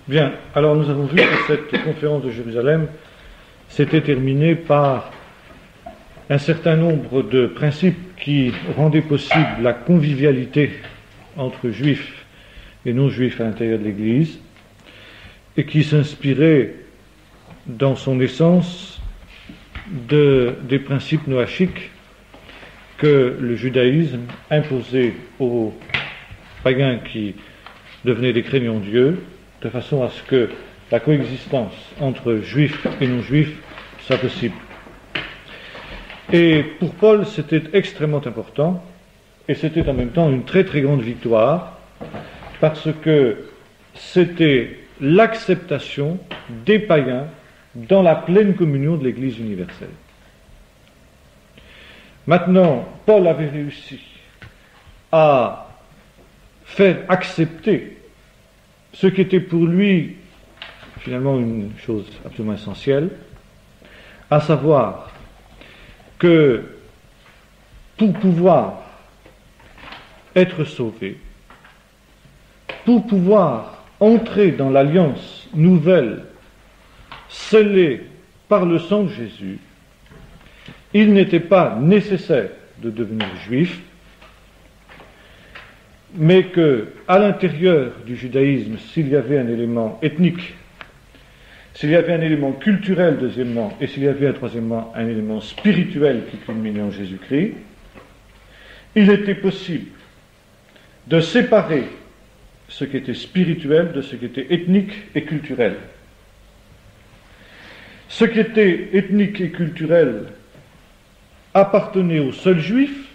Bien, alors nous avons vu que cette conférence de Jérusalem s'était terminée par un certain nombre de principes qui rendaient possible la convivialité entre juifs et non-juifs à l'intérieur de l'Église et qui s'inspiraient dans son essence des principes noachiques que le judaïsme imposait aux païens qui devenaient des craignants Dieu, de façon à ce que la coexistence entre juifs et non-juifs soit possible. Et pour Paul, c'était extrêmement important, et c'était en même temps une très très grande victoire, parce que c'était l'acceptation des païens dans la pleine communion de l'Église universelle. Maintenant, Paul avait réussi à faire accepter ce qui était pour lui finalement une chose absolument essentielle, à savoir que pour pouvoir être sauvé, pour pouvoir entrer dans l'alliance nouvelle scellée par le sang de Jésus, il n'était pas nécessaire de devenir juif, mais que, à l'intérieur du judaïsme, s'il y avait un élément ethnique, s'il y avait un élément culturel, deuxièmement, et s'il y avait, troisièmement, un élément spirituel qui culminait en Jésus-Christ, il était possible de séparer ce qui était spirituel de ce qui était ethnique et culturel. Ce qui était ethnique et culturel appartenait aux seuls juifs,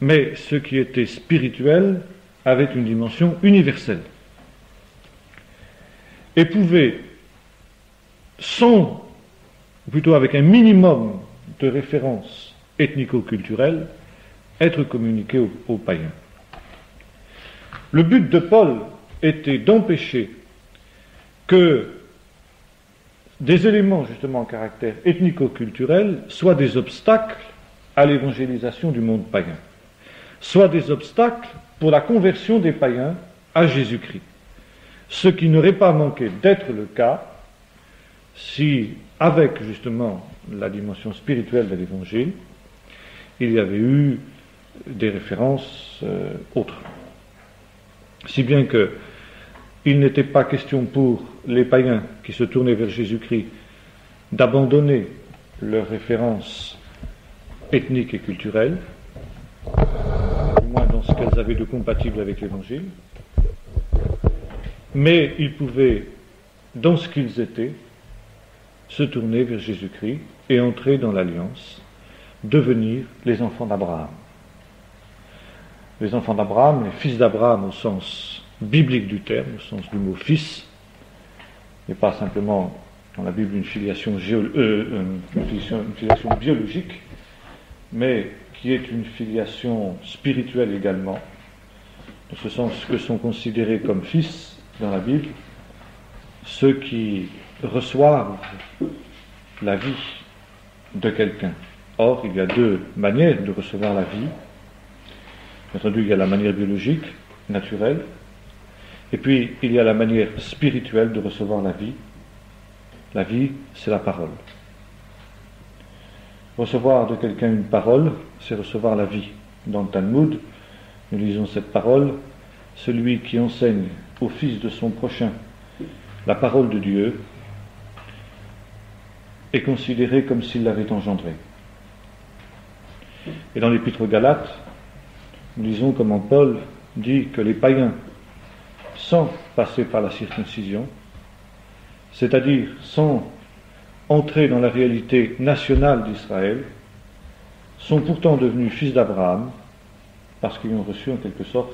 mais ce qui était spirituel avait une dimension universelle et pouvait, sans, ou plutôt avec un minimum de références ethnico-culturelles, être communiqué aux païens. Le but de Paul était d'empêcher que des éléments justement en caractère ethnico-culturel soient des obstacles à l'évangélisation du monde païen, soit des obstacles pour la conversion des païens à Jésus-Christ. Ce qui n'aurait pas manqué d'être le cas si, avec justement la dimension spirituelle de l'Évangile, il y avait eu des références autres. Si bien que il n'était pas question pour les païens qui se tournaient vers Jésus-Christ d'abandonner leurs références ethniques et culturelles, du moins dans ce qu'elles avaient de compatible avec l'Évangile, mais ils pouvaient, dans ce qu'ils étaient, se tourner vers Jésus-Christ et entrer dans l'alliance, devenir les enfants d'Abraham. Les enfants d'Abraham, les fils d'Abraham au sens biblique du terme, au sens du mot fils, et pas simplement dans la Bible une filiation biologique, mais qui est une filiation spirituelle également, dans ce sens que sont considérés comme fils dans la Bible ceux qui reçoivent la vie de quelqu'un. Or, il y a deux manières de recevoir la vie. Bien entendu, il y a la manière biologique, naturelle, et puis il y a la manière spirituelle de recevoir la vie. La vie, c'est la parole. Recevoir de quelqu'un une parole, c'est recevoir la vie. Dans le Talmud, nous lisons cette parole: celui qui enseigne au fils de son prochain la parole de Dieu est considéré comme s'il l'avait engendré. Et dans l'Épître aux Galates, nous lisons comment Paul dit que les païens, sans passer par la circoncision, c'est-à-dire sans entrer dans la réalité nationale d'Israël, sont pourtant devenus fils d'Abraham, parce qu'ils ont reçu en quelque sorte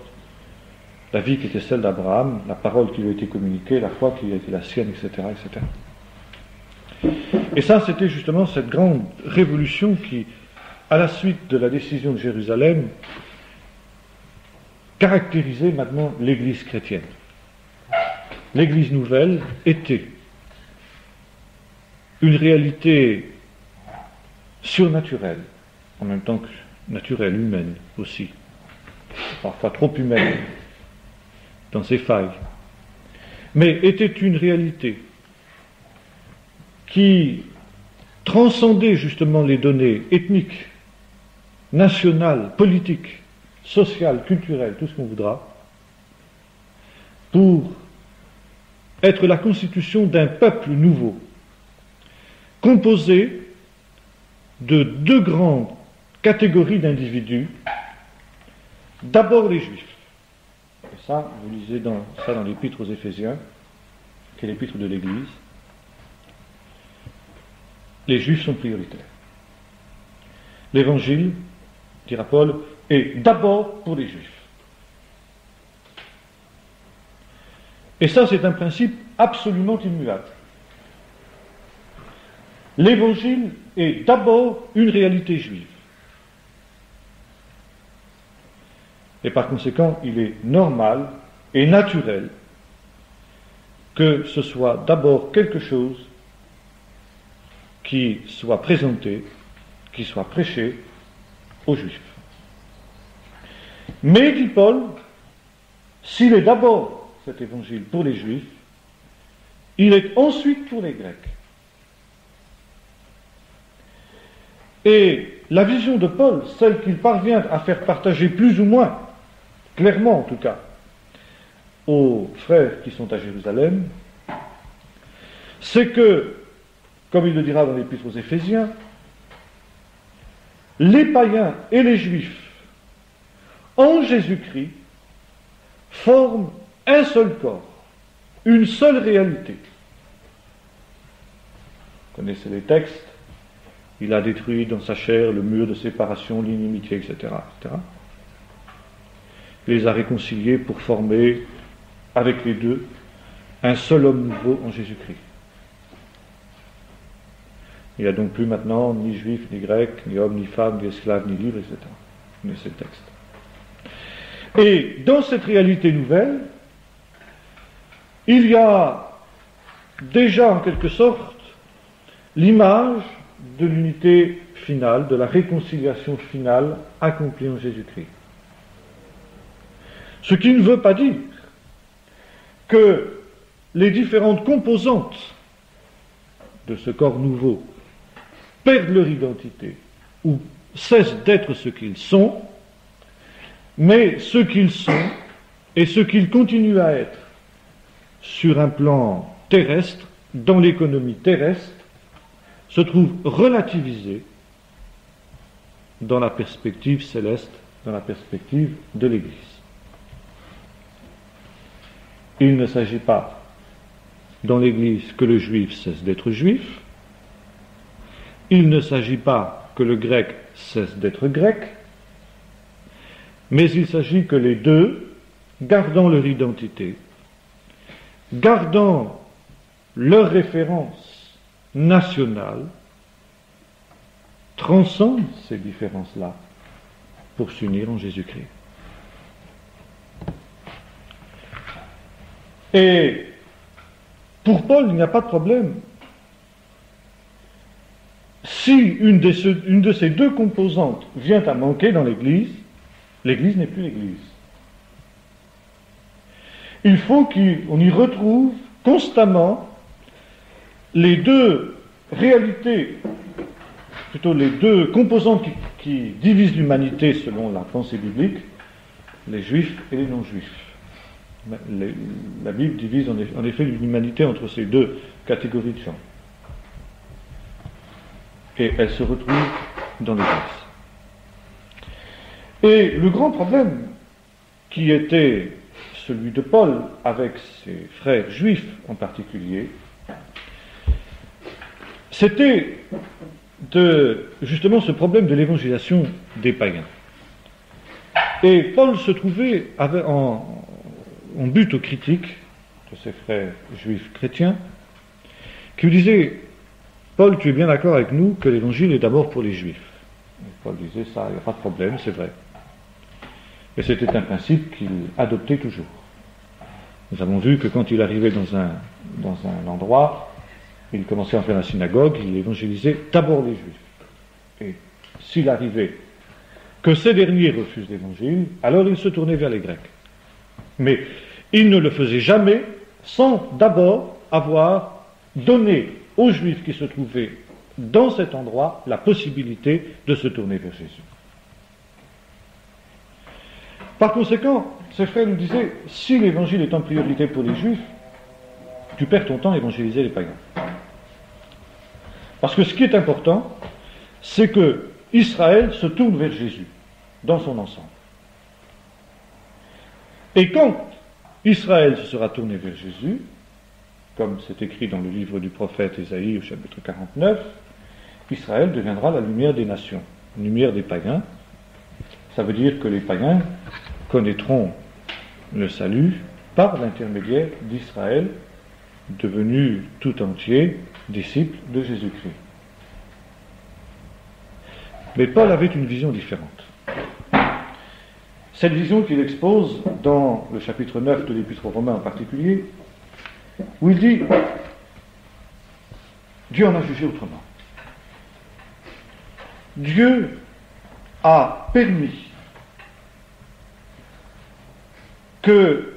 la vie qui était celle d'Abraham, la parole qui lui a été communiquée, la foi qui a été la sienne, etc., etc. Et ça, c'était justement cette grande révolution qui, à la suite de la décision de Jérusalem, caractérisait maintenant l'Église chrétienne. L'Église nouvelle était une réalité surnaturelle, en même temps que naturelle, humaine aussi, parfois trop humaine, dans ses failles, mais était une réalité qui transcendait justement les données ethniques, nationales, politiques, sociales, culturelles, tout ce qu'on voudra, pour être la constitution d'un peuple nouveau, composé de deux grandes catégories d'individus. D'abord les Juifs. Et ça, vous lisez ça dans l'Épître aux Éphésiens, qui est l'Épître de l'Église. Les Juifs sont prioritaires. L'Évangile, dira Paul, est d'abord pour les Juifs. Et ça, c'est un principe absolument immuable. L'Évangile est d'abord une réalité juive. Et par conséquent, il est normal et naturel que ce soit d'abord quelque chose qui soit présenté, qui soit prêché aux Juifs. Mais, dit Paul, s'il est d'abord cet évangile pour les Juifs, il est ensuite pour les Grecs. Et la vision de Paul, celle qu'il parvient à faire partager plus ou moins, clairement en tout cas, aux frères qui sont à Jérusalem, c'est que, comme il le dira dans l'Épître aux Éphésiens, les païens et les Juifs, en Jésus-Christ, forment un seul corps, une seule réalité. Vous connaissez les textes, il a détruit dans sa chair le mur de séparation, l'inimitié, etc., etc. Il les a réconciliés pour former, avec les deux, un seul homme nouveau en Jésus-Christ. Il n'y a donc plus maintenant ni juif, ni grec, ni homme, ni femme, ni esclave, ni libre, etc. Vous connaissez le texte. Et dans cette réalité nouvelle, il y a déjà en quelque sorte l'image de l'unité finale, de la réconciliation finale accomplie en Jésus-Christ. Ce qui ne veut pas dire que les différentes composantes de ce corps nouveau perdent leur identité ou cessent d'être ce qu'ils sont, mais ce qu'ils sont et ce qu'ils continuent à être sur un plan terrestre, dans l'économie terrestre, se trouvent relativisés dans la perspective céleste, dans la perspective de l'Église. Il ne s'agit pas dans l'Église que le juif cesse d'être juif, il ne s'agit pas que le grec cesse d'être grec, mais il s'agit que les deux, gardant leur identité, gardant leur référence nationale, transcendent ces différences-là pour s'unir en Jésus-Christ. Et pour Paul, il n'y a pas de problème. Si une de ces deux composantes vient à manquer dans l'Église, l'Église n'est plus l'Église. Il faut qu'on y retrouve constamment les deux réalités, plutôt les deux composantes qui divisent l'humanité selon la pensée biblique, les juifs et les non-juifs. La Bible divise en effet l'humanité entre ces deux catégories de gens. Et elles se retrouvent dans l'Église. Et le grand problème qui était celui de Paul avec ses frères juifs en particulier, c'était justement ce problème de l'évangélisation des païens. Et Paul se trouvait en but aux critiques de ses frères juifs chrétiens, qui lui disaient: Paul, tu es bien d'accord avec nous que l'évangile est d'abord pour les juifs. Et Paul disait: ça, il n'y a pas de problème, c'est vrai. Et c'était un principe qu'il adoptait toujours. Nous avons vu que quand il arrivait dans un endroit, il commençait à faire la synagogue, il évangélisait d'abord les juifs. Et s'il arrivait que ces derniers refusent l'évangile, alors il se tournait vers les Grecs. Mais il ne le faisait jamais sans d'abord avoir donné aux Juifs qui se trouvaient dans cet endroit la possibilité de se tourner vers Jésus. Par conséquent, ces frères nous disaient, si l'évangile est en priorité pour les Juifs, tu perds ton temps à évangéliser les païens. Parce que ce qui est important, c'est que Israël se tourne vers Jésus, dans son ensemble. Et quand Israël se sera tourné vers Jésus, comme c'est écrit dans le livre du prophète Ésaïe au chapitre 49, Israël deviendra la lumière des nations, la lumière des païens. Ça veut dire que les païens connaîtront le salut par l'intermédiaire d'Israël, devenu tout entier disciple de Jésus-Christ. Mais Paul avait une vision différente. Cette vision qu'il expose dans le chapitre 9 de l'Épître aux Romains en particulier, où il dit Dieu en a jugé autrement. Dieu a permis que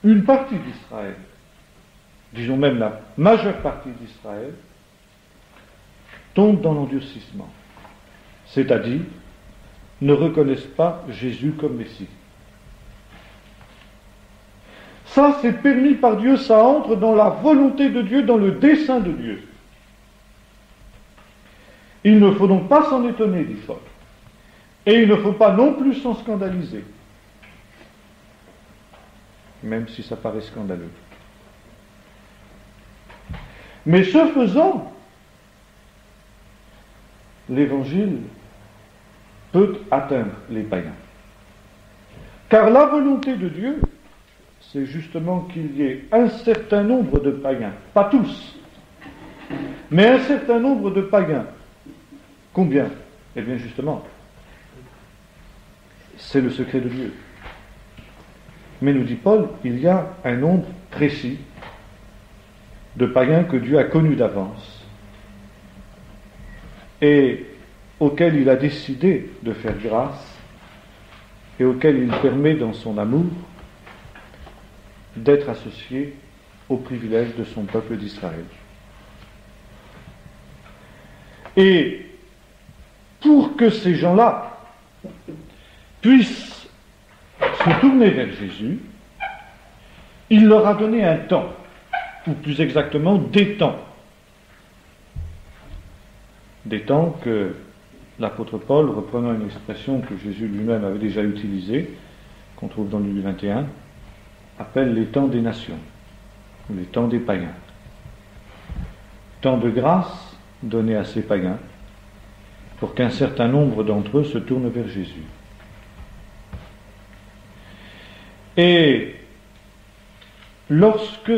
une partie d'Israël, disons même la majeure partie d'Israël, tombe dans l'endurcissement, c'est-à-dire ne reconnaissent pas Jésus comme Messie. Ça, c'est permis par Dieu, ça entre dans la volonté de Dieu, dans le dessein de Dieu. Il ne faut donc pas s'en étonner, dit Paul. Et il ne faut pas non plus s'en scandaliser, même si ça paraît scandaleux. Mais ce faisant, l'Évangile peut atteindre les païens. Car la volonté de Dieu, c'est justement qu'il y ait un certain nombre de païens, pas tous, mais un certain nombre de païens. Combien? Eh bien justement, c'est le secret de Dieu. Mais nous dit Paul, il y a un nombre précis de païens que Dieu a connus d'avance et auxquels il a décidé de faire grâce et auxquels il permet dans son amour d'être associés aux privilèges de son peuple d'Israël. Et pour que ces gens-là puissent se tourner vers Jésus, il leur a donné un temps, ou plus exactement des temps. Des temps que l'apôtre Paul, reprenant une expression que Jésus lui-même avait déjà utilisée, qu'on trouve dans Luc 21, appelle les temps des nations, ou les temps des païens. Temps de grâce donné à ces païens, pour qu'un certain nombre d'entre eux se tournent vers Jésus. Et lorsque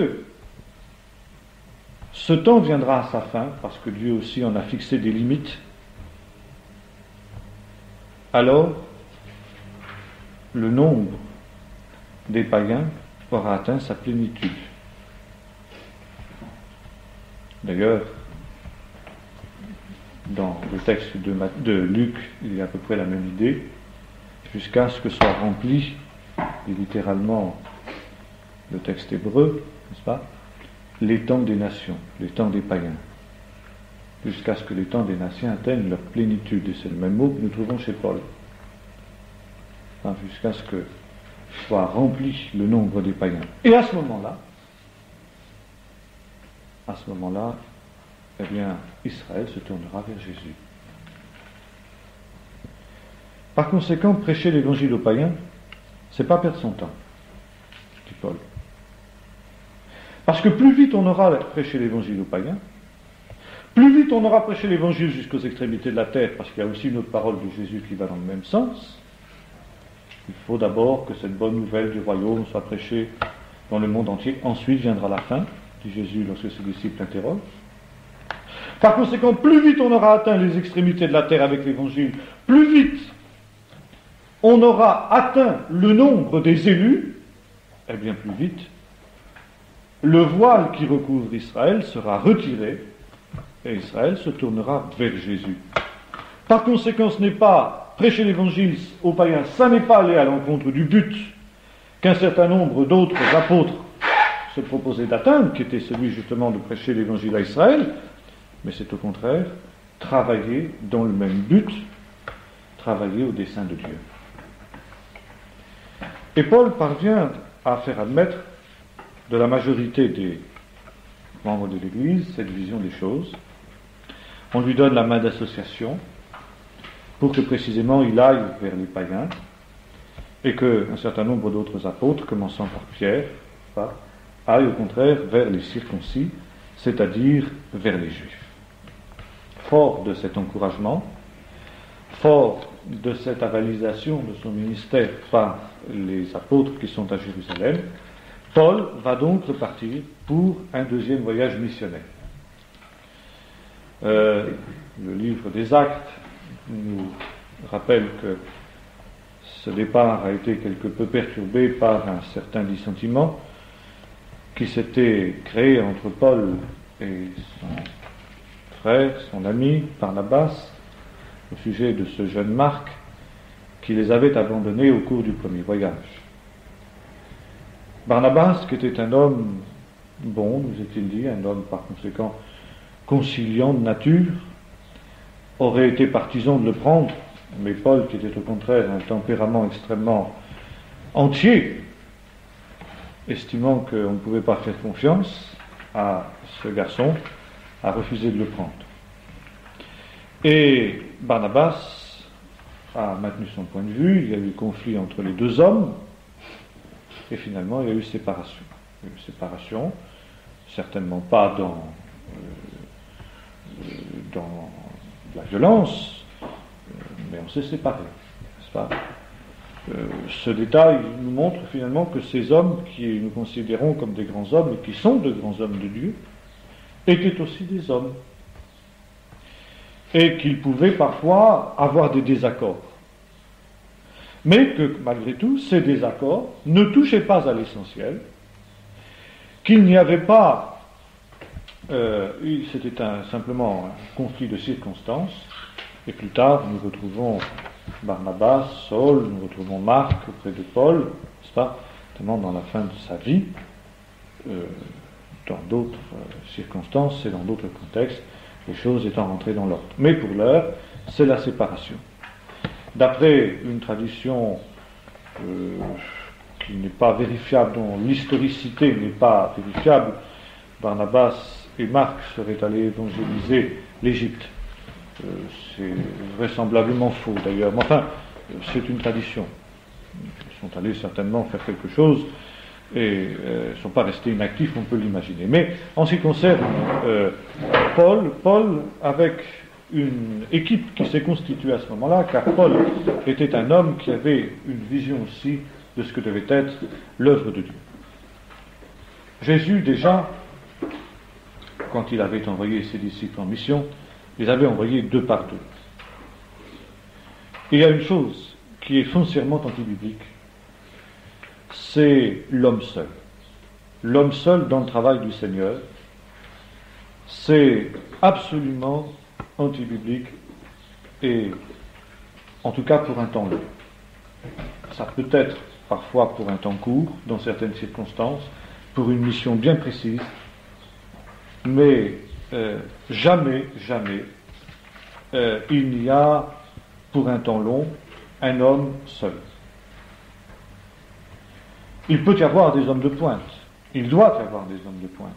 ce temps viendra à sa fin, parce que Dieu aussi en a fixé des limites, alors le nombre des païens aura atteint sa plénitude. D'ailleurs, dans le texte de Luc, il y a à peu près la même idée, jusqu'à ce que soit rempli, et littéralement le texte hébreu, n'est-ce pas, les temps des nations, les temps des païens, jusqu'à ce que les temps des nations atteignent leur plénitude. Et c'est le même mot que nous trouvons chez Paul. Enfin, jusqu'à ce que soit rempli le nombre des païens. Et à ce moment-là, eh bien, Israël se tournera vers Jésus. Par conséquent, prêcher l'évangile aux païens, c'est pas perdre son temps, dit Paul. Parce que plus vite on aura prêché l'évangile aux païens, plus vite on aura prêché l'évangile jusqu'aux extrémités de la terre, parce qu'il y a aussi une autre parole de Jésus qui va dans le même sens. Il faut d'abord que cette bonne nouvelle du royaume soit prêchée dans le monde entier. Ensuite viendra la fin, dit Jésus lorsque ses disciples l'interrogent. Par conséquent, plus vite on aura atteint les extrémités de la terre avec l'évangile, plus vite on aura atteint le nombre des élus, et bien plus vite, le voile qui recouvre Israël sera retiré et Israël se tournera vers Jésus. Par conséquent, ce n'est pas prêcher l'évangile aux païens, ça n'est pas aller à l'encontre du but qu'un certain nombre d'autres apôtres se proposaient d'atteindre, qui était celui justement de prêcher l'évangile à Israël, mais c'est au contraire travailler dans le même but, travailler au dessein de Dieu. Et Paul parvient à faire admettre de la majorité des membres de l'Église cette vision des choses. On lui donne la main d'association pour que précisément il aille vers les païens et qu'un certain nombre d'autres apôtres, commençant par Pierre, aillent au contraire vers les circoncis, c'est-à-dire vers les Juifs. Fort de cet encouragement, fort de cette avalisation de son ministère par les apôtres qui sont à Jérusalem, Paul va donc repartir pour un deuxième voyage missionnaire. Le livre des Actes nous rappelle que ce départ a été quelque peu perturbé par un certain dissentiment qui s'était créé entre Paul et son frère, son ami Barnabas, au sujet de ce jeune Marc qui les avait abandonnés au cours du premier voyage. Barnabas, qui était un homme bon, nous est-il dit, un homme par conséquent conciliant de nature, aurait été partisan de le prendre, mais Paul, qui était au contraire un tempérament extrêmement entier, estimant qu'on ne pouvait pas faire confiance à ce garçon, a refusé de le prendre. Et Barnabas a maintenu son point de vue, il y a eu conflit entre les deux hommes, et finalement il y a eu séparation. Il y a eu séparation, certainement pas dans la violence, mais on s'est séparés, n'est-ce pas ? Ce détail nous montre finalement que ces hommes qui nous considérons comme des grands hommes et qui sont de grands hommes de Dieu étaient aussi des hommes et qu'ils pouvaient parfois avoir des désaccords, mais que malgré tout ces désaccords ne touchaient pas à l'essentiel, qu'il n'y avait pas c'était simplement un conflit de circonstances, et plus tard nous retrouvons Barnabas, Saul, nous retrouvons Marc auprès de Paul, n'est-ce pas, notamment dans la fin de sa vie, dans d'autres circonstances et dans d'autres contextes, les choses étant rentrées dans l'ordre. Mais pour l'heure, c'est la séparation. D'après une tradition qui n'est pas vérifiable, dont l'historicité n'est pas vérifiable, Barnabas et Marc seraient allés évangéliser l'Égypte. C'est vraisemblablement faux d'ailleurs, mais enfin, c'est une tradition. Ils sont allés certainement faire quelque chose et ne sont pas restés inactifs, on peut l'imaginer. Mais en ce qui concerne Paul, avec une équipe qui s'est constituée à ce moment-là, car Paul était un homme qui avait une vision aussi de ce que devait être l'œuvre de Dieu. Jésus, déjà, quand il avait envoyé ses disciples en mission, les avait envoyés deux par deux. Et il y a une chose qui est foncièrement antibiblique, c'est l'homme seul. L'homme seul dans le travail du Seigneur, c'est absolument antibiblique, et en tout cas pour un temps long. Ça peut être parfois pour un temps court, dans certaines circonstances, pour une mission bien précise, mais jamais il n'y a pour un temps long un homme seul. Il peut y avoir des hommes de pointe, il doit y avoir des hommes de pointe.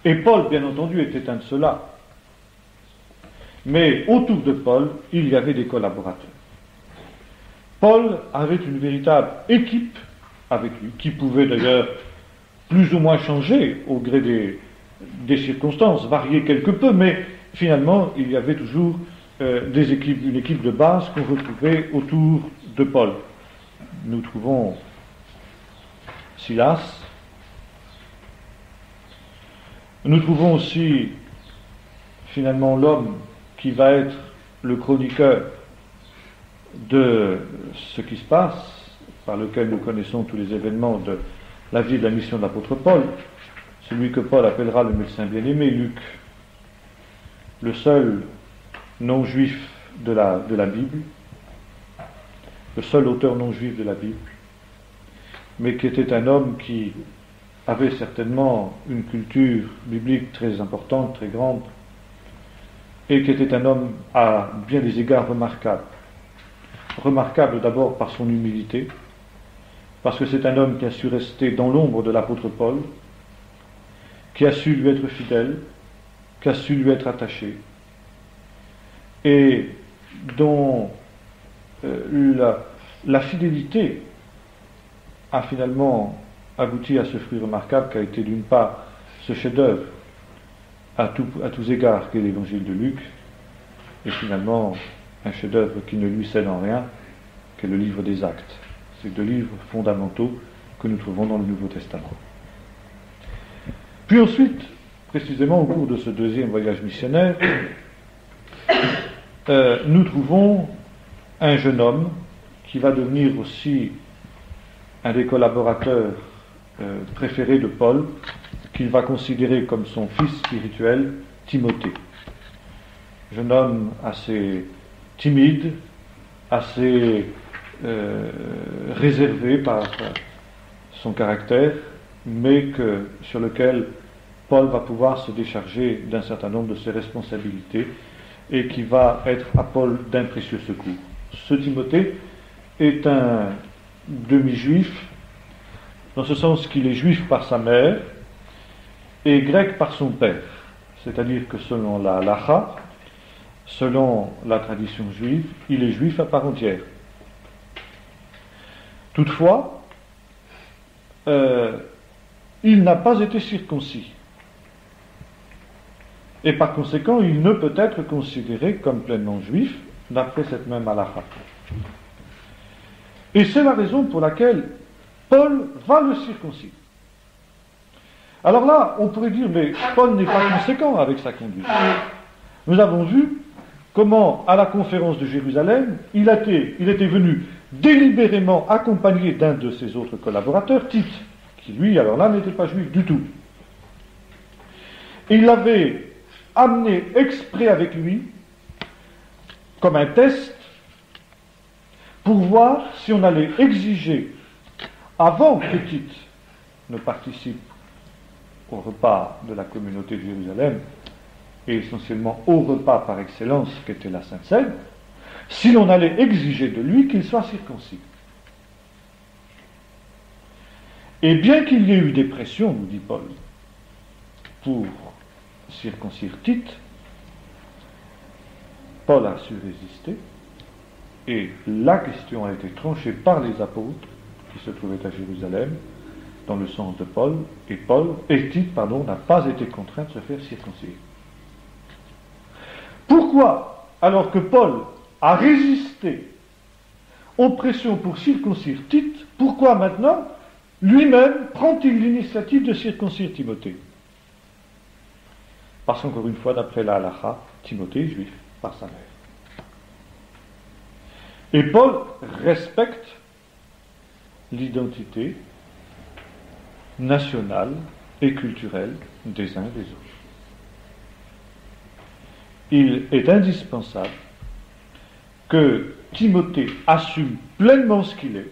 Et Paul, bien entendu, était un de ceux-là. Mais autour de Paul, il y avait des collaborateurs. Paul avait une véritable équipe avec lui, qui pouvait d'ailleurs plus ou moins changer au gré des circonstances, varier quelque peu, mais finalement, il y avait toujours une équipe de base qu'on retrouvait autour de Paul. Nous trouvons Silas, nous trouvons aussi finalement l'homme qui va être le chroniqueur de ce qui se passe, par lequel nous connaissons tous les événements de la vie et de la mission de l'apôtre Paul, celui que Paul appellera le médecin bien-aimé, Luc, le seul non-juif de la Bible, le seul auteur non-juif de la Bible, mais qui était un homme qui avait certainement une culture biblique très importante, très grande, et qui était un homme à bien des égards remarquable. Remarquable d'abord par son humilité, parce que c'est un homme qui a su rester dans l'ombre de l'apôtre Paul, qui a su lui être fidèle, qui a su lui être attaché, et dont la fidélité a finalement abouti à ce fruit remarquable qui a été d'une part ce chef-d'œuvre à tous égards qu'est l'évangile de Luc, et finalement un chef-d'œuvre qui ne lui cède en rien, qu'est le livre des Actes. Ces deux livres fondamentaux que nous trouvons dans le Nouveau Testament. Puis ensuite, précisément au cours de ce deuxième voyage missionnaire, nous trouvons un jeune homme qui va devenir aussi un des collaborateurs préférés de Paul, qu'il va considérer comme son fils spirituel, Timothée. Jeune homme assez timide, assez réservé par son caractère, mais sur lequel Paul va pouvoir se décharger d'un certain nombre de ses responsabilités et qui va être à Paul d'un précieux secours. Ce Timothée est un demi-juif, dans ce sens qu'il est juif par sa mère et grec par son père. C'est-à-dire que selon la halacha, selon la tradition juive, il est juif à part entière. Toutefois, il n'a pas été circoncis. Et par conséquent, il ne peut être considéré comme pleinement juif d'après cette même halacha. Et c'est la raison pour laquelle Paul va le circoncire. Alors là, on pourrait dire, mais Paul n'est pas conséquent avec sa conduite. Nous avons vu comment, à la conférence de Jérusalem, il était venu délibérément accompagné d'un de ses autres collaborateurs, Tite, qui lui, alors là, n'était pas juif du tout. Et il l'avait amené exprès avec lui, comme un test, pour voir si on allait exiger, avant que Tite ne participe au repas de la communauté de Jérusalem, et essentiellement au repas par excellence qu'était la Sainte Seine, si l'on allait exiger de lui qu'il soit circoncis. Et bien qu'il y ait eu des pressions, nous dit Paul, pour circoncire Tite, Paul a su résister, et la question a été tranchée par les apôtres qui se trouvaient à Jérusalem, dans le sens de Paul, et Tite n'a pas été contraint de se faire circoncire. Pourquoi, alors que Paul a résisté aux pressions pour circoncire Tite, pourquoi maintenant, lui-même, prend-il l'initiative de circoncire Timothée? Parce qu'encore une fois, d'après la halacha, Timothée est juif par sa mère. Et Paul respecte l'identité nationale et culturelle des uns et des autres. Il est indispensable que Timothée assume pleinement ce qu'il est.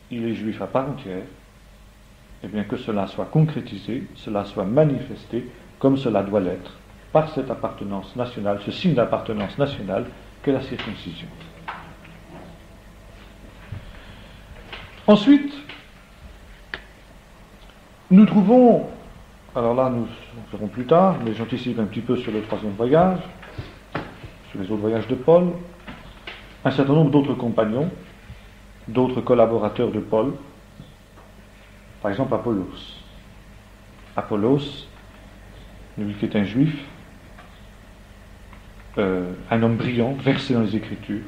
Il est juif à part entière, et bien que cela soit concrétisé, cela soit manifesté comme cela doit l'être, par cette appartenance nationale, ce signe d'appartenance nationale qu'est la circoncision. Ensuite, nous trouvons, alors là nous verrons plus tard, mais j'anticipe un petit peu sur le troisième voyage, sur les autres voyages de Paul, un certain nombre d'autres compagnons, d'autres collaborateurs de Paul, par exemple Apollos. Apollos, lui qui est un juif, un homme brillant, versé dans les Écritures,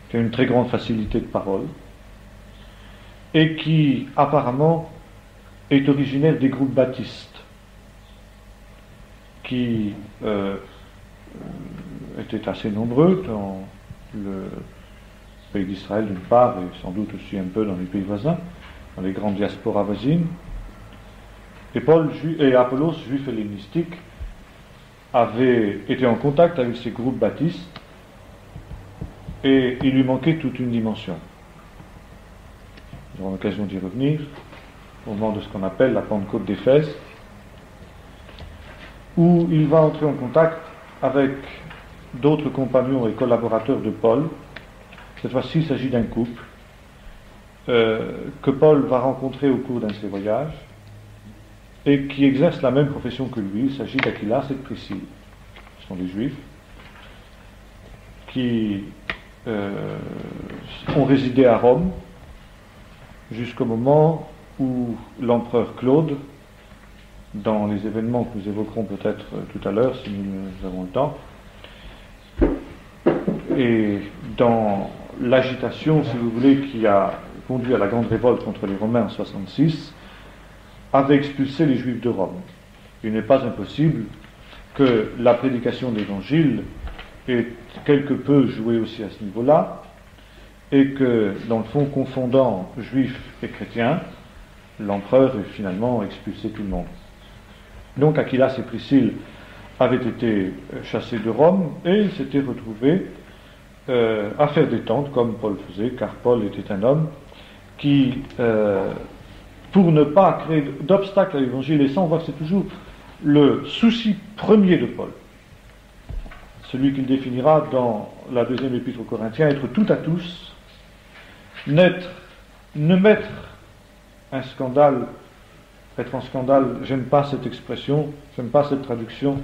qui a une très grande facilité de parole, et qui apparemment est originaire des groupes baptistes, qui étaient assez nombreux dans le pays d'Israël d'une part, et sans doute aussi un peu dans les pays voisins, dans les grandes diasporas voisines. Et Apollos, juif hellénistique, avait été en contact avec ces groupes baptistes, et il lui manquait toute une dimension. Nous aurons l'occasion d'y revenir, au moment de ce qu'on appelle la Pentecôte d'Éphèse, où il va entrer en contact avec d'autres compagnons et collaborateurs de Paul. Cette fois-ci, il s'agit d'un couple que Paul va rencontrer au cours d'un de ses voyages et qui exerce la même profession que lui. Il s'agit d'Aquilas et de Priscille. Ce sont des Juifs qui ont résidé à Rome jusqu'au moment où l'empereur Claude, dans les événements que nous évoquerons peut-être tout à l'heure si nous avons le temps, et dans l'agitation, si vous voulez, qui a conduit à la grande révolte contre les Romains en 66, avait expulsé les Juifs de Rome. Il n'est pas impossible que la prédication de l'Évangile ait quelque peu joué aussi à ce niveau-là, et que, dans le fond, confondant Juifs et chrétiens, l'empereur ait finalement expulsé tout le monde. Donc Aquilas et Priscille avaient été chassés de Rome, et ils s'étaient retrouvés à faire des tentes, comme Paul faisait, car Paul était un homme qui, pour ne pas créer d'obstacles à l'Évangile, et ça on voit que c'est toujours le souci premier de Paul, celui qu'il définira dans la deuxième épître aux Corinthiens, être tout à tous, ne mettre un scandale, être en scandale, j'aime pas cette expression, j'aime pas cette traduction,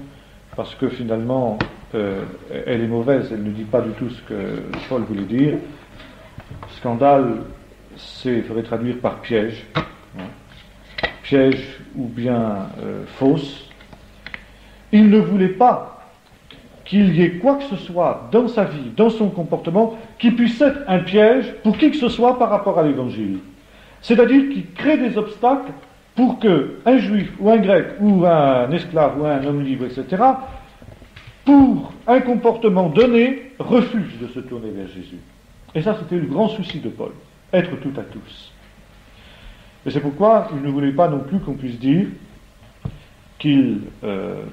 parce que finalement, elle est mauvaise, elle ne dit pas du tout ce que Paul voulait dire. Scandale, il faudrait traduire par piège, piège ou bien fausse. Il ne voulait pas qu'il y ait quoi que ce soit dans sa vie, dans son comportement, qui puisse être un piège pour qui que ce soit par rapport à l'Évangile. C'est-à-dire qu'il crée des obstacles pour qu'un juif ou un grec ou un esclave ou un homme libre, etc., pour un comportement donné, refuse de se tourner vers Jésus. Et ça, c'était le grand souci de Paul, être tout à tous. Et c'est pourquoi il ne voulait pas non plus qu'on puisse dire qu'il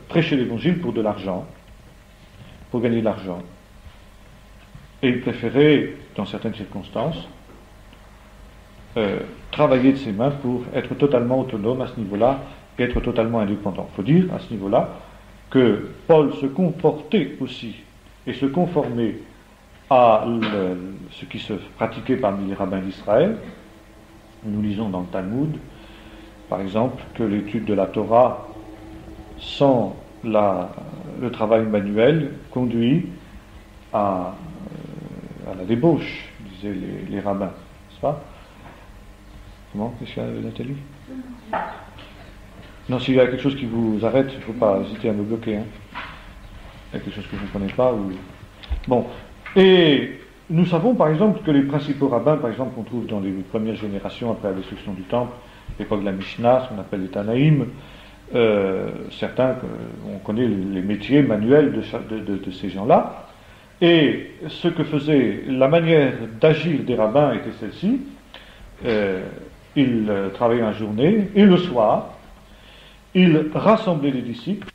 prêchait l'Évangile pour de l'argent, pour gagner de l'argent. Et il préférait, dans certaines circonstances, travailler de ses mains pour être totalement autonome à ce niveau-là et être totalement indépendant. Il faut dire, à ce niveau-là, que Paul se comportait aussi et se conformait à ce qui se pratiquait parmi les rabbins d'Israël. Nous lisons dans le Talmud, par exemple, que l'étude de la Torah sans le travail manuel conduit à la débauche, disaient les rabbins, n'est-ce pas? Comment? Qu'est-ce qu'il y a, Nathalie? Non, s'il y a quelque chose qui vous arrête, il ne faut pas hésiter à me bloquer. Hein. Il y a quelque chose que vous ne comprenez pas. Bon. Et nous savons par exemple que les principaux rabbins, par exemple, qu'on trouve dans les premières générations après la destruction du temple, l'époque de la Mishnah, ce qu'on appelle les Tanaïm, certains, on connaît les métiers manuels de ces gens-là. Et ce que faisait, la manière d'agir des rabbins était celle-ci. Ils travaillaient en journée et le soir, ils rassemblaient les disciples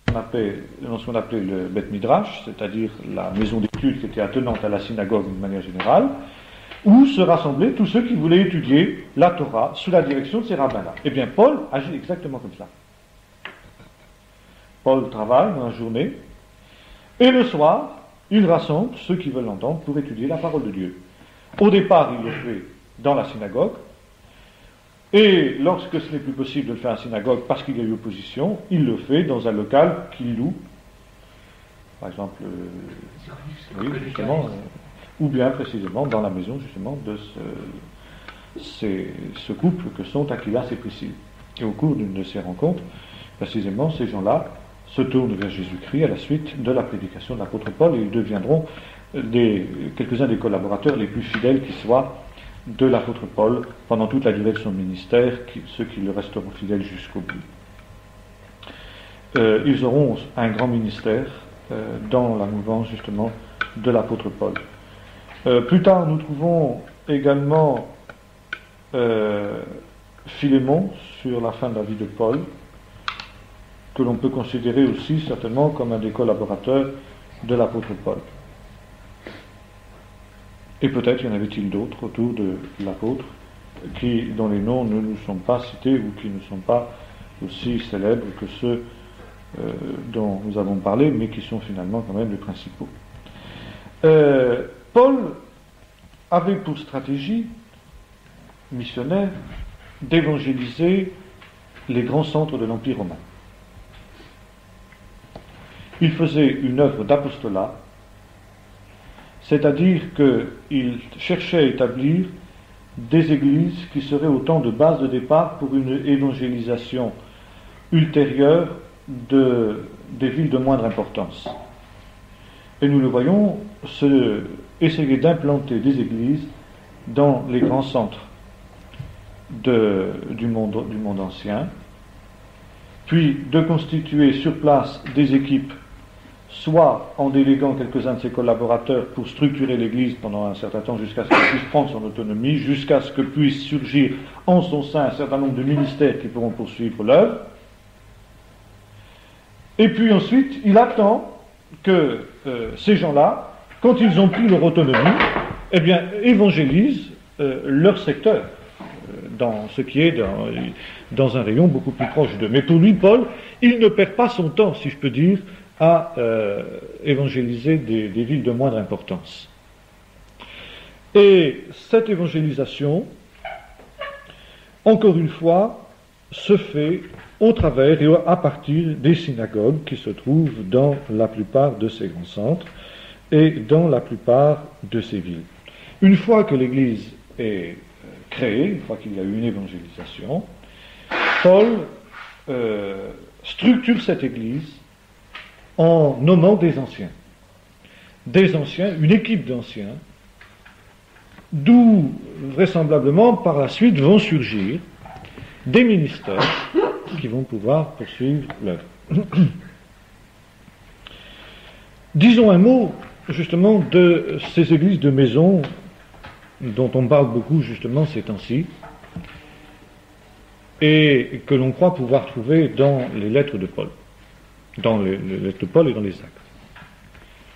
dans ce qu'on appelait le Bet Midrash, c'est-à-dire la maison d'études qui était attenante à la synagogue d'une manière générale, où se rassemblaient tous ceux qui voulaient étudier la Torah sous la direction de ces rabbins-là. Eh bien, Paul agit exactement comme ça. Paul travaille dans la journée, et le soir, il rassemble ceux qui veulent l'entendre pour étudier la parole de Dieu. Au départ, il le fait dans la synagogue, et lorsque ce n'est plus possible de le faire à la synagogue parce qu'il y a eu opposition, il le fait dans un local qu'il loue, par exemple, oui, justement, ou bien précisément dans la maison justement de ce couple que sont Aquilas et Priscille. Et au cours d'une de ces rencontres, précisément, ces gens-là se tournent vers Jésus-Christ à la suite de la prédication de l'apôtre Paul, et ils deviendront quelques-uns des collaborateurs les plus fidèles qui soient de l'apôtre Paul pendant toute la durée de son ministère, ceux qui le resteront fidèles jusqu'au bout. Ils auront un grand ministère dans la mouvance justement de l'apôtre Paul. Plus tard, nous trouvons également Philémon sur la fin de la vie de Paul, que l'on peut considérer aussi certainement comme un des collaborateurs de l'apôtre Paul. Et peut-être y en avait-il d'autres autour de l'apôtre dont les noms ne nous sont pas cités ou qui ne sont pas aussi célèbres que ceux dont nous avons parlé, mais qui sont finalement quand même les principaux. Paul avait pour stratégie missionnaire d'évangéliser les grands centres de l'Empire romain. Il faisait une œuvre d'apostolat, c'est-à-dire qu'il cherchait à établir des églises qui seraient autant de bases de départ pour une évangélisation ultérieure des villes de moindre importance. Et nous le voyons essayer d'implanter des églises dans les grands centres du monde ancien, puis de constituer sur place des équipes, soit en déléguant quelques-uns de ses collaborateurs pour structurer l'Église pendant un certain temps jusqu'à ce qu'elle puisse prendre son autonomie, jusqu'à ce que puisse surgir en son sein un certain nombre de ministères qui pourront poursuivre l'œuvre. Et puis ensuite, il attend que ces gens-là, quand ils ont pris leur autonomie, eh bien, évangélisent leur secteur, dans ce qui est dans un rayon beaucoup plus proche d'eux. Mais pour lui, Paul, il ne perd pas son temps, si je peux dire, à évangéliser des villes de moindre importance. Et cette évangélisation, encore une fois, se fait au travers et à partir des synagogues qui se trouvent dans la plupart de ces grands centres et dans la plupart de ces villes. Une fois que l'Église est créée, une fois qu'il y a eu une évangélisation, Paul structure cette Église en nommant des anciens. Des anciens, une équipe d'anciens, d'où vraisemblablement par la suite vont surgir des ministères qui vont pouvoir poursuivre l'œuvre. Disons un mot justement de ces églises de maison dont on parle beaucoup justement ces temps-ci et que l'on croit pouvoir trouver dans les lettres de Paul. Dans les lettres de Paul et dans les actes.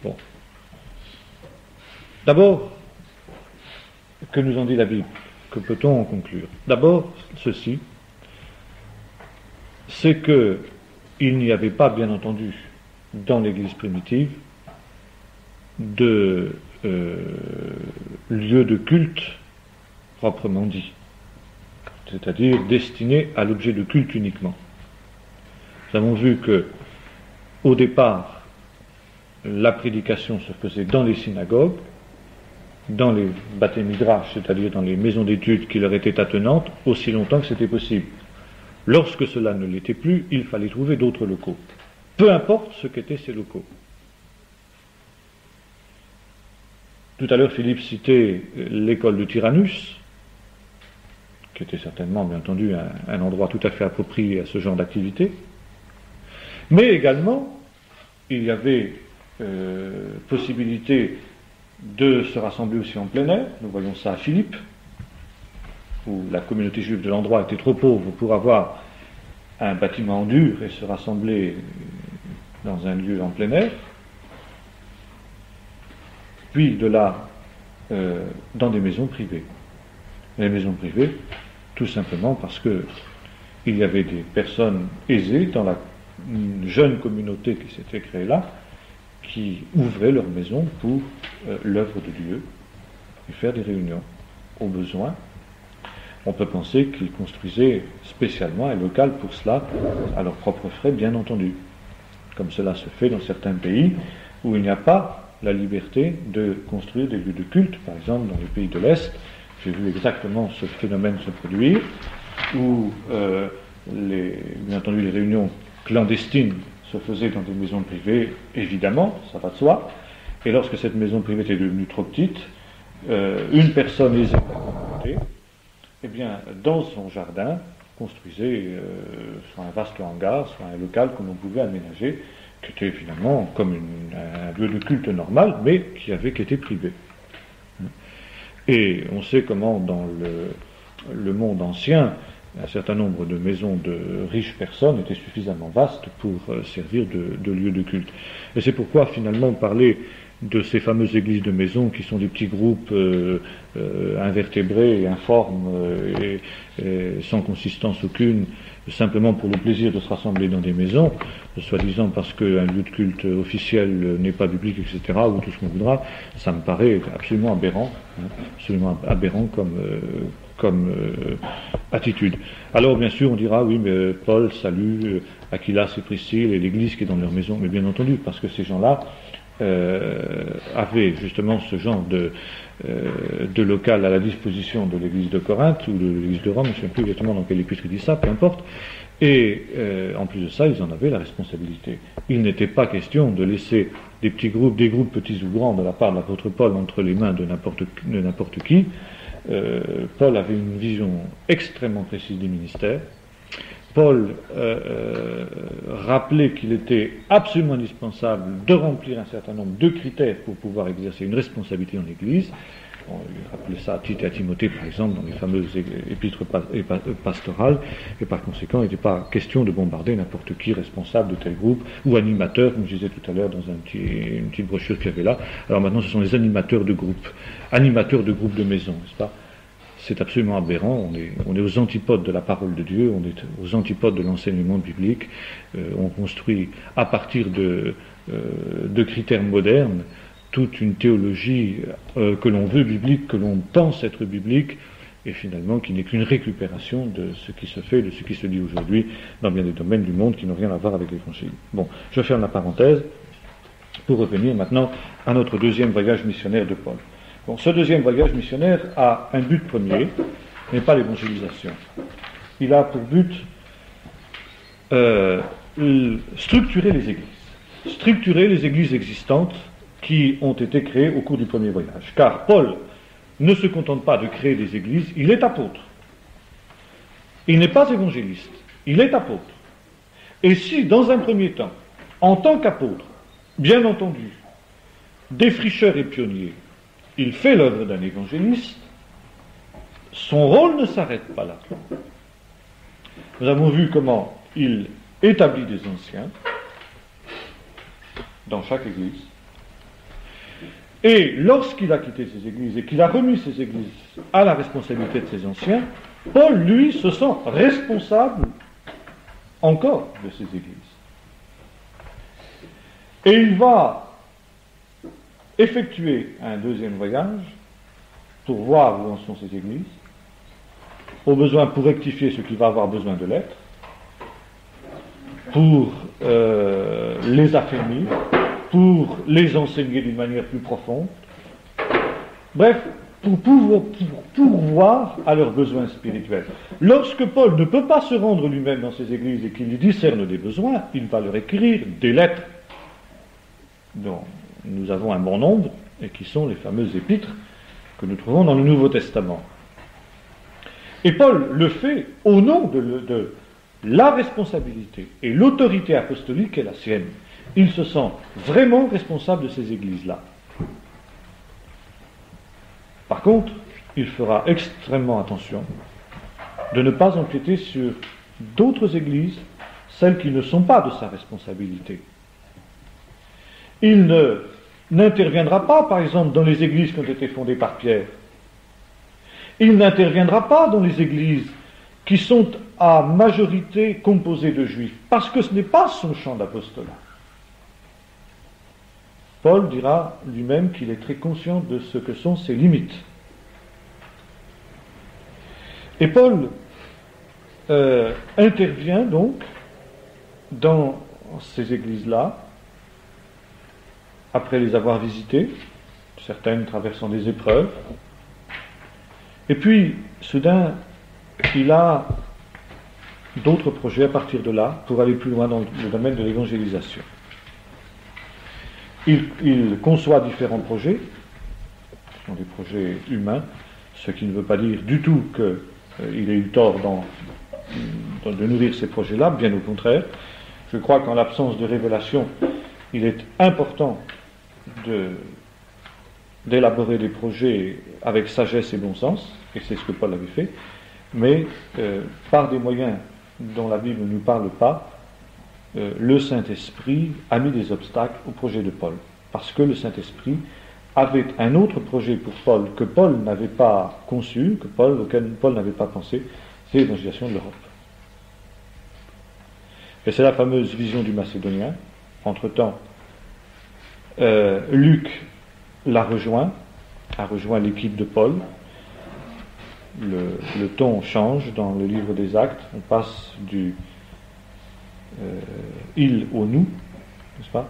Bon. D'abord, que nous en dit la Bible? Que peut-on en conclure? D'abord, ceci, c'est que il n'y avait pas, bien entendu, dans l'Église primitive, de lieu de culte proprement dit, c'est-à-dire destiné à l'objet de culte uniquement. Nous avons vu que au départ, la prédication se faisait dans les synagogues, dans les Bate Midrash, c'est-à-dire dans les maisons d'études qui leur étaient attenantes, aussi longtemps que c'était possible. Lorsque cela ne l'était plus, il fallait trouver d'autres locaux. Peu importe ce qu'étaient ces locaux. Tout à l'heure, Philippe citait l'école de Tyrannus, qui était certainement, bien entendu, un endroit tout à fait approprié à ce genre d'activité. Mais également, il y avait possibilité de se rassembler aussi en plein air. Nous voyons ça à Philippe, où la communauté juive de l'endroit était trop pauvre pour avoir un bâtiment en dur et se rassembler dans un lieu en plein air. Puis de là, dans des maisons privées. Les maisons privées, tout simplement parce que il y avait des personnes aisées dans la jeune communauté qui s'était créée là, qui ouvraient leur maison pour l'œuvre de Dieu et faire des réunions au besoin. On peut penser qu'ils construisaient spécialement un local pour cela, à leurs propres frais, bien entendu, comme cela se fait dans certains pays où il n'y a pas la liberté de construire des lieux de culte, par exemple dans les pays de l'Est. J'ai vu exactement ce phénomène se produire, où bien entendu les réunions clandestines se faisaient dans des maisons privées, évidemment, ça va de soi, et lorsque cette maison privée était devenue trop petite, une personne aisée de la communauté, eh bien, dans son jardin, construisait soit un vaste hangar, soit un local que l'on pouvait aménager, qui était finalement comme un lieu de culte normal, mais qui avait été privé. Et on sait comment dans le monde ancien, un certain nombre de maisons de riches personnes étaient suffisamment vastes pour servir de lieu de culte. Et c'est pourquoi finalement parler de ces fameuses églises de maison qui sont des petits groupes invertébrés et informes et sans consistance aucune, simplement pour le plaisir de se rassembler dans des maisons, soi-disant parce qu'un lieu de culte officiel n'est pas biblique, etc., ou tout ce qu'on voudra, ça me paraît absolument aberrant, comme attitude. Alors bien sûr on dira oui mais Paul salue Aquilas et Priscille et l'église qui est dans leur maison, mais bien entendu parce que ces gens-là avaient justement ce genre de local à la disposition de l'église de Corinthe ou de l'église de Rome, je ne sais plus exactement dans quel épître il dit ça, peu importe, et en plus de ça ils en avaient la responsabilité. Il n'était pas question de laisser des petits groupes, des groupes petits ou grands de la part de l'apôtre Paul entre les mains de n'importe qui. Paul avait une vision extrêmement précise des ministères. Paul rappelait qu'il était absolument indispensable de remplir un certain nombre de critères pour pouvoir exercer une responsabilité dans l'Église. Il rappelait ça à Tite et à Timothée, par exemple, dans les fameuses épîtres pastorales, et par conséquent, il n'était pas question de bombarder n'importe qui responsable de tel groupe, ou animateur, comme je disais tout à l'heure dans une petite brochure qu'il y avait là. Alors maintenant, ce sont les animateurs de groupes de maison, n'est-ce pas? C'est absolument aberrant, on est aux antipodes de la parole de Dieu, on est aux antipodes de l'enseignement biblique, on construit à partir de critères modernes toute une théologie que l'on veut biblique, que l'on pense être biblique, et finalement qui n'est qu'une récupération de ce qui se fait, de ce qui se dit aujourd'hui dans bien des domaines du monde qui n'ont rien à voir avec l'Évangile. Bon, je ferme la parenthèse pour revenir maintenant à notre deuxième voyage missionnaire de Paul. Bon, ce deuxième voyage missionnaire a un but premier, mais pas l'évangélisation. Il a pour but structurer les églises existantes qui ont été créées au cours du premier voyage. Car Paul ne se contente pas de créer des églises, il est apôtre. Il n'est pas évangéliste, il est apôtre. Et si, dans un premier temps, en tant qu'apôtre, bien entendu, défricheur et pionnier, il fait l'œuvre d'un évangéliste, son rôle ne s'arrête pas là. Nous avons vu comment il établit des anciens dans chaque église. Et lorsqu'il a quitté ces églises et qu'il a remis ces églises à la responsabilité de ces anciens, Paul, lui, se sent responsable encore de ces églises. Et il va effectuer un deuxième voyage pour voir où en sont ces églises, au besoin pour rectifier ce qui va avoir besoin de l'être, pour les affermir, pour les enseigner d'une manière plus profonde, bref, pour pourvoir à leurs besoins spirituels. Lorsque Paul ne peut pas se rendre lui-même dans ces églises et qu'il discerne des besoins, il va leur écrire des lettres dont nous avons un bon nombre, et qui sont les fameuses épîtres que nous trouvons dans le Nouveau Testament. Et Paul le fait au nom de la responsabilité et l'autorité apostolique qui est la sienne. Il se sent vraiment responsable de ces églises-là. Par contre, il fera extrêmement attention de ne pas empiéter sur d'autres églises, celles qui ne sont pas de sa responsabilité. Il n'interviendra pas, par exemple, dans les églises qui ont été fondées par Pierre. Il n'interviendra pas dans les églises qui sont à majorité composées de juifs, parce que ce n'est pas son champ d'apostolat. Paul dira lui-même qu'il est très conscient de ce que sont ses limites. Et Paul intervient donc dans ces églises-là, après les avoir visitées, certaines traversant des épreuves, et puis, soudain, il a d'autres projets à partir de là pour aller plus loin dans le domaine de l'évangélisation. Il conçoit différents projets, ce sont des projets humains, ce qui ne veut pas dire du tout qu'il ait eu tort de nourrir ces projets-là, bien au contraire. Je crois qu'en l'absence de révélation, il est important d'élaborer des projets avec sagesse et bon sens, et c'est ce que Paul avait fait, mais par des moyens dont la Bible ne nous parle pas, le Saint-Esprit a mis des obstacles au projet de Paul. parce que le Saint-Esprit avait un autre projet pour Paul que Paul n'avait pas conçu, auquel Paul n'avait pas pensé, c'est l'évangélisation de l'Europe. Et c'est la fameuse vision du Macédonien. Entre-temps, Luc a rejoint l'équipe de Paul. Le ton change dans le livre des Actes. On passe du il au nous, n'est-ce pas?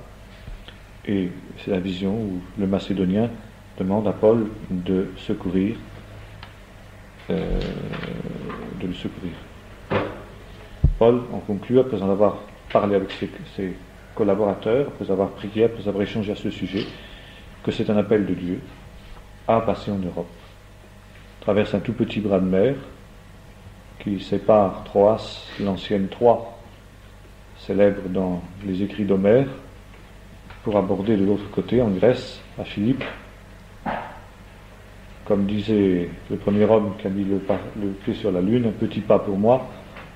Et c'est la vision où le Macédonien demande à Paul de secourir, de le secourir. Paul en conclut, après en avoir parlé avec ses collaborateurs, après avoir prié, après avoir échangé à ce sujet, que c'est un appel de Dieu à passer en Europe. Traverse un tout petit bras de mer qui sépare Troas, l'ancienne Troie, célèbre dans les écrits d'Homère, pour aborder de l'autre côté, en Grèce, à Philippe. Comme disait le premier homme qui a mis le pied sur la Lune, un petit pas pour moi,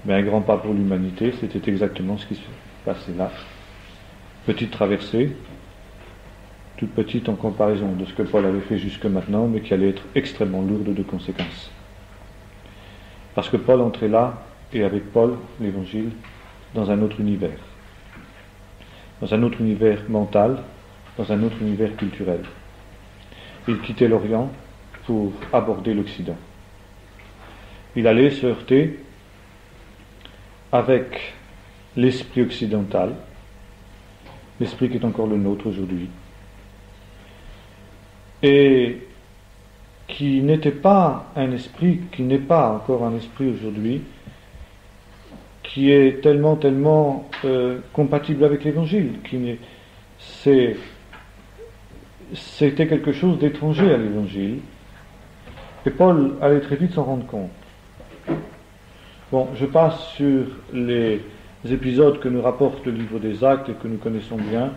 mais un grand pas pour l'humanité. C'était exactement ce qui se passait là. Petite traversée, toute petite en comparaison de ce que Paul avait fait jusque maintenant, mais qui allait être extrêmement lourde de conséquences. Parce que Paul entrait là, et avec Paul, l'Évangile, dans un autre univers. Dans un autre univers mental, dans un autre univers culturel. Il quittait l'Orient pour aborder l'Occident. Il allait se heurter avec l'esprit occidental, l'esprit qui est encore le nôtre aujourd'hui, et qui n'était pas un esprit, qui n'est pas encore un esprit aujourd'hui, qui est tellement compatible avec l'Évangile, c'était quelque chose d'étranger à l'Évangile, et Paul allait très vite s'en rendre compte. Bon, je passe sur les épisodes que nous rapporte le livre des Actes et que nous connaissons bien,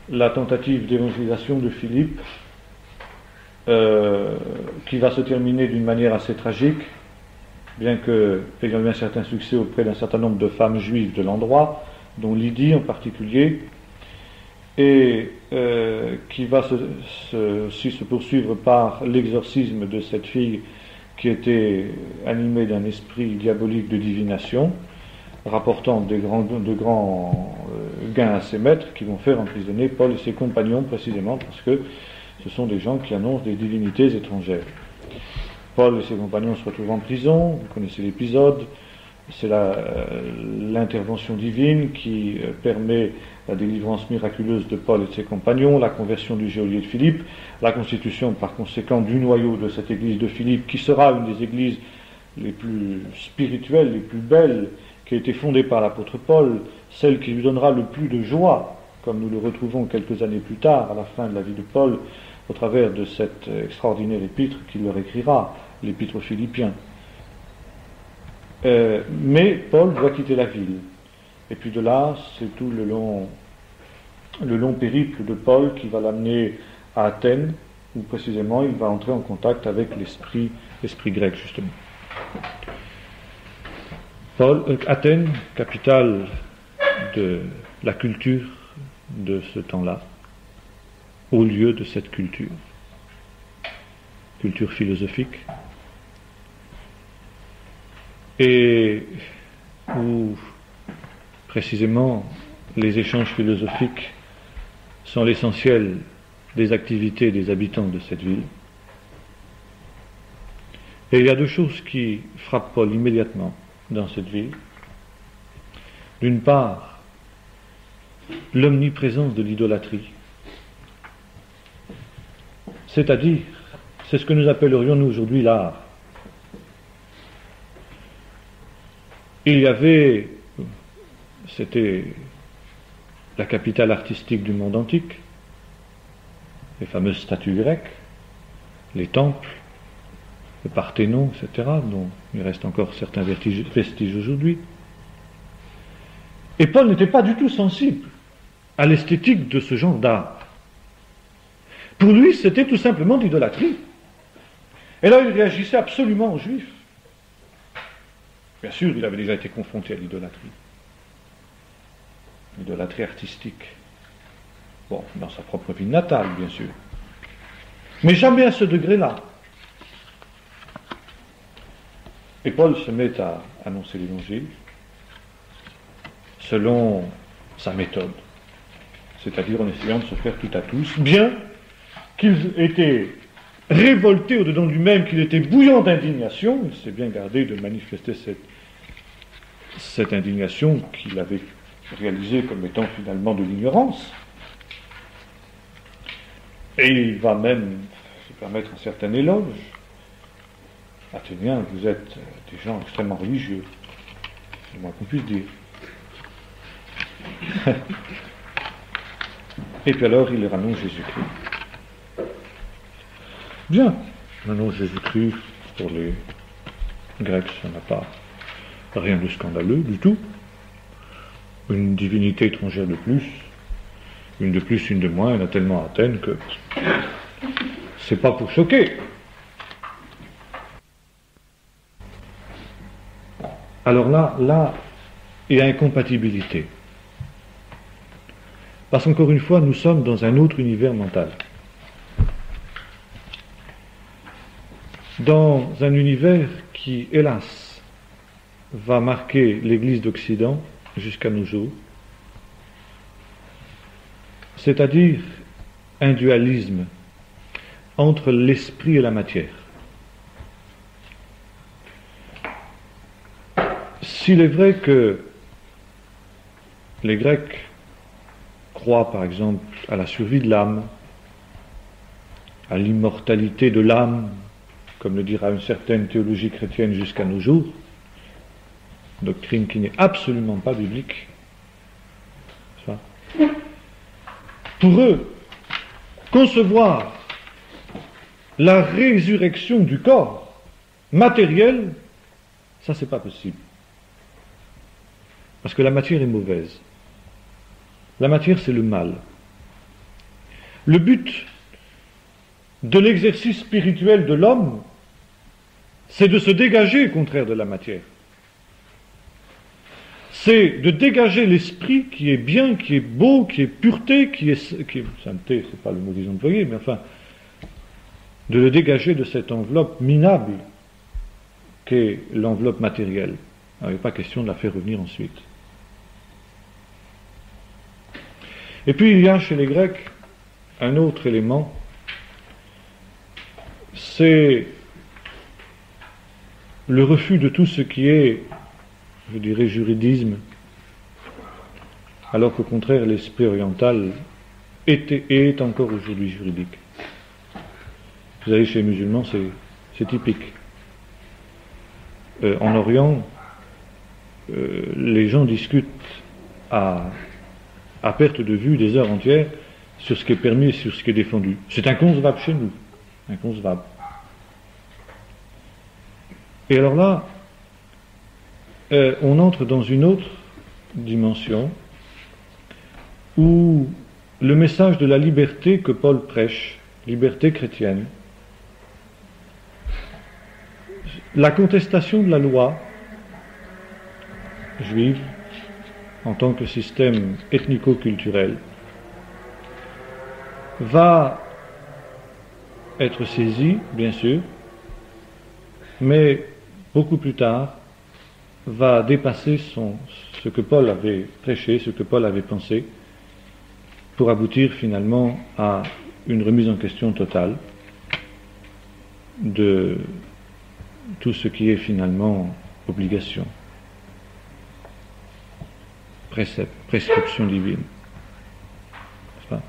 la tentative d'évangélisation de Philippe, qui va se terminer d'une manière assez tragique, bien que ayant eu un certain succès auprès d'un certain nombre de femmes juives de l'endroit, dont Lydie en particulier, et qui va aussi se poursuivre par l'exorcisme de cette fille qui était animée d'un esprit diabolique de divination, rapportant de grands gains à ses maîtres, qui vont faire emprisonner Paul et ses compagnons précisément parce que ce sont des gens qui annoncent des divinités étrangères. Paul et ses compagnons se retrouvent en prison, vous connaissez l'épisode, c'est l'intervention divine qui permet la délivrance miraculeuse de Paul et de ses compagnons, la conversion du geôlier de Philippe, la constitution par conséquent du noyau de cette église de Philippe, qui sera une des églises les plus spirituelles, les plus belles, qui a été fondée par l'apôtre Paul, celle qui lui donnera le plus de joie, comme nous le retrouvons quelques années plus tard, à la fin de la vie de Paul, au travers de cette extraordinaire épître qu'il leur écrira, l'épître aux Philippiens. Mais Paul doit quitter la ville. Et puis de là, c'est tout le long périple de Paul qui va l'amener à Athènes, où précisément il va entrer en contact avec l'esprit grec, justement. Athènes, capitale de la culture de ce temps-là, au lieu de cette culture philosophique, et où précisément les échanges philosophiques sont l'essentiel des activités des habitants de cette ville. Et il y a deux choses qui frappent Paul immédiatement dans cette ville. D'une part, l'omniprésence de l'idolâtrie. C'est-à-dire, c'est ce que nous appellerions nous aujourd'hui l'art. Il y avait, c'était la capitale artistique du monde antique, les fameuses statues grecques, les temples, le Parthénon, etc., dont il reste encore certains vestiges aujourd'hui. Et Paul n'était pas du tout sensible à l'esthétique de ce genre d'art. Pour lui, c'était tout simplement de l'idolâtrie. Et là, il réagissait absolument aux Juifs. Bien sûr, il avait déjà été confronté à l'idolâtrie artistique, Bon, dans sa propre ville natale, bien sûr. Mais jamais à ce degré-là. Et Paul se met à annoncer l'Évangile selon sa méthode, c'est-à-dire en essayant de se faire tout à tous, bien qu'il était révolté au-dedans de lui-même, qu'il était bouillant d'indignation. Il s'est bien gardé de manifester cette indignation qu'il avait réalisée comme étant finalement de l'ignorance. Et il va même se permettre un certain éloge. Athéniens, vous êtes des gens extrêmement religieux, c'est le moins qu'on puisse dire. Et puis alors, il leur annonce Jésus-Christ. Bien, il annonce Jésus-Christ, pour les Grecs, ça n'a pas rien de scandaleux du tout. Une divinité étrangère de plus, une de plus, une de moins, il y en a tellement à Athènes que c'est pas pour choquer. Alors là, il y a incompatibilité. Parce qu'encore une fois, nous sommes dans un autre univers mental. Dans un univers qui, hélas, va marquer l'Église d'Occident jusqu'à nos jours, c'est-à-dire un dualisme entre l'esprit et la matière. S'il est vrai que les Grecs croient par exemple à la survie de l'âme, à l'immortalité de l'âme, comme le dira une certaine théologie chrétienne jusqu'à nos jours, doctrine qui n'est absolument pas biblique, pour eux, concevoir la résurrection du corps matériel, ça c'est pas possible. Parce que la matière est mauvaise. La matière, c'est le mal. Le but de l'exercice spirituel de l'homme, c'est de se dégager, au contraire de la matière. C'est de dégager l'esprit qui est bien, qui est beau, qui est pureté, qui est sainteté, c'est pas le mot qu'ils ont employé, mais enfin, de le dégager de cette enveloppe minable qu'est l'enveloppe matérielle. Il n'est pas question de la faire revenir ensuite. Et puis il y a chez les Grecs un autre élément, c'est le refus de tout ce qui est, je dirais, juridisme, alors qu'au contraire l'esprit oriental était et est encore aujourd'hui juridique. Vous savez, chez les musulmans, c'est typique. En Orient, les gens discutent à perte de vue des heures entières sur ce qui est permis et sur ce qui est défendu. C'est inconcevable chez nous. Inconcevable. Et alors là, on entre dans une autre dimension où le message de la liberté que Paul prêche, liberté chrétienne, la contestation de la loi juive en tant que système ethnico-culturel va être saisi, bien sûr, mais beaucoup plus tard va dépasser ce que Paul avait prêché, ce que Paul avait pensé, pour aboutir finalement à une remise en question totale de tout ce qui est finalement obligation, précepte, prescription divine, n'est-ce pas?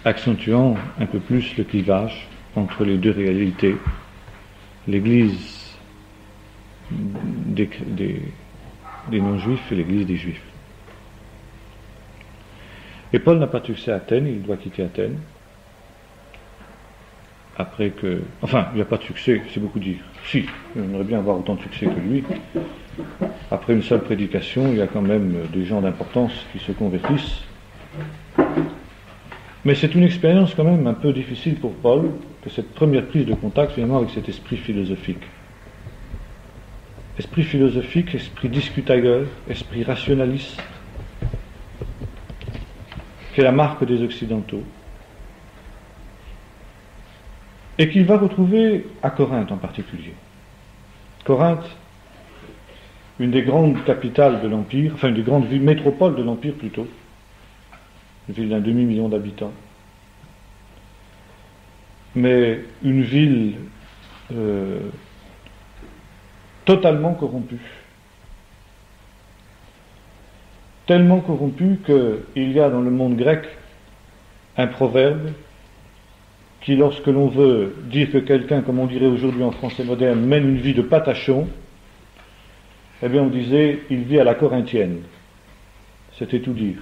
Accentuant un peu plus le clivage entre les deux réalités, l'Église des non-juifs et l'Église des juifs. Et Paul n'a pas de succès à Athènes, il doit quitter Athènes. Après que... Enfin, il n'y a pas de succès, c'est beaucoup dire. Si, on aimerait bien avoir autant de succès que lui. Après une seule prédication, il y a quand même des gens d'importance qui se convertissent. Mais c'est une expérience quand même un peu difficile pour Paul, que cette première prise de contact finalement avec cet esprit philosophique. Esprit philosophique, esprit discutailleur, esprit rationaliste, qui est la marque des Occidentaux, et qu'il va retrouver à Corinthe en particulier. Corinthe, une des grandes capitales de l'Empire, enfin une des grandes villes, métropoles de l'Empire plutôt, une ville d'un demi-million d'habitants, mais une ville totalement corrompue. Tellement corrompue qu'il y a dans le monde grec un proverbe qui, lorsque l'on veut dire que quelqu'un, comme on dirait aujourd'hui en français moderne, mène une vie de patachon, eh bien on disait il vit à la corinthienne. C'était tout dire.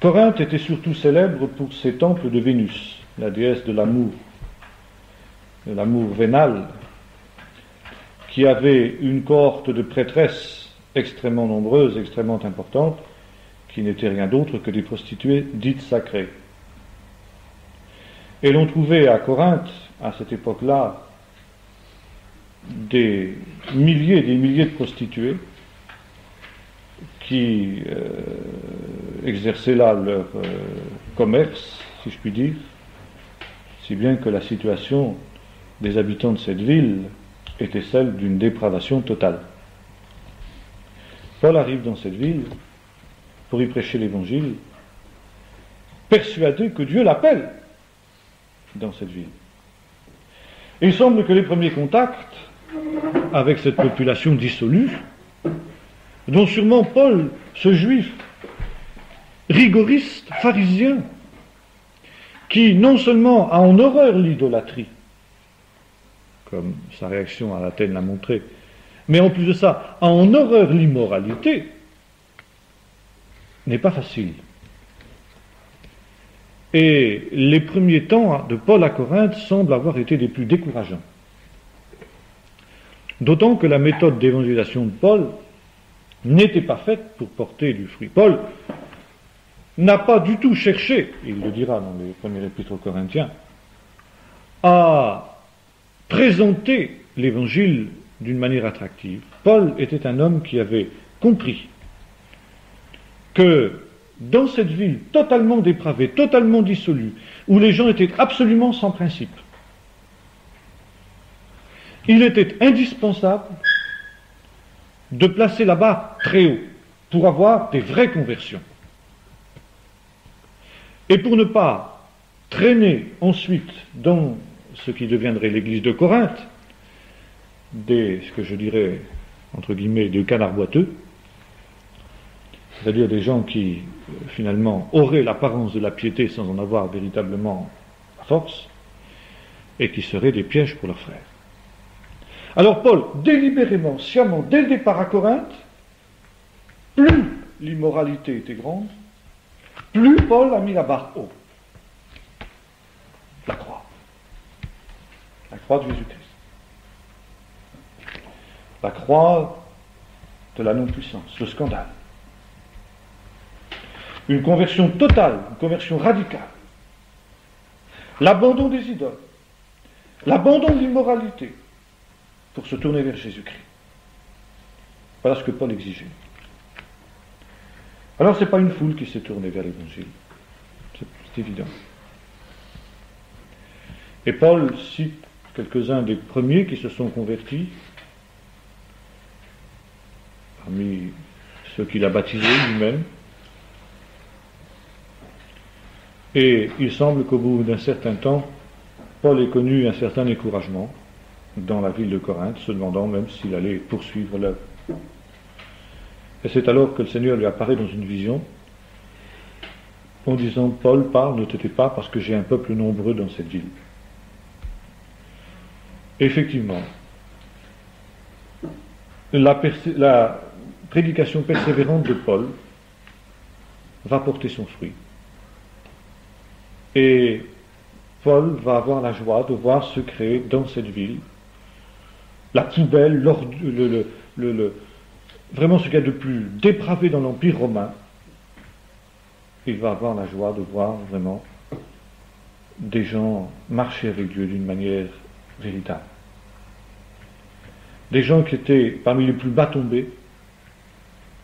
Corinthe était surtout célèbre pour ses temples de Vénus, la déesse de l'amour vénal, qui avait une cohorte de prêtresses extrêmement nombreuses, extrêmement importantes, qui n'étaient rien d'autre que des prostituées dites sacrées. Et l'on trouvait à Corinthe, à cette époque-là, des milliers de prostituées qui exerçaient là leur commerce, si je puis dire, si bien que la situation des habitants de cette ville était celle d'une dépravation totale. Paul arrive dans cette ville pour y prêcher l'Évangile, persuadé que Dieu l'appelle dans cette ville. Et il semble que les premiers contacts avec cette population dissolue, dont sûrement Paul, ce juif rigoriste, pharisien, qui non seulement a en horreur l'idolâtrie, comme sa réaction à Athènes l'a montré, mais en plus de ça, a en horreur l'immoralité, n'est pas facile. Et les premiers temps de Paul à Corinthe semblent avoir été des plus décourageants. D'autant que la méthode d'évangélisation de Paul n'était pas faite pour porter du fruit. Paul n'a pas du tout cherché, il le dira dans les premiers épîtres aux Corinthiens, à présenter l'évangile d'une manière attractive. Paul était un homme qui avait compris que dans cette ville totalement dépravée, totalement dissolue, où les gens étaient absolument sans principe, il était indispensable de placer la barre très haut pour avoir des vraies conversions. Et pour ne pas traîner ensuite dans ce qui deviendrait l'église de Corinthe, ce que je dirais, entre guillemets, des canards boiteux, c'est-à-dire des gens qui, finalement, auraient l'apparence de la piété sans en avoir véritablement la force, et qui seraient des pièges pour leurs frères. Alors Paul, délibérément, sciemment, dès le départ à Corinthe, plus l'immoralité était grande, plus Paul a mis la barre haut. La croix. La croix de Jésus-Christ. La croix de la non-puissance, le scandale. Une conversion totale, une conversion radicale. L'abandon des idoles. L'abandon de l'immoralité pour se tourner vers Jésus-Christ. Voilà ce que Paul exigeait. Alors ce n'est pas une foule qui s'est tournée vers l'Évangile. C'est évident. Et Paul cite quelques-uns des premiers qui se sont convertis, parmi ceux qu'il a baptisés lui-même. Et il semble qu'au bout d'un certain temps, Paul ait connu un certain découragement dans la ville de Corinthe, se demandant même s'il allait poursuivre l'œuvre. Et c'est alors que le Seigneur lui apparaît dans une vision, en disant, Paul, parle, ne te tais pas, parce que j'ai un peuple nombreux dans cette ville. Effectivement, la prédication persévérante de Paul va porter son fruit. Et Paul va avoir la joie de voir se créer dans cette ville la poubelle, vraiment ce qu'il y a de plus dépravé dans l'Empire romain. Il va avoir la joie de voir vraiment des gens marcher avec Dieu d'une manière véritable. Des gens qui étaient parmi les plus bas tombés,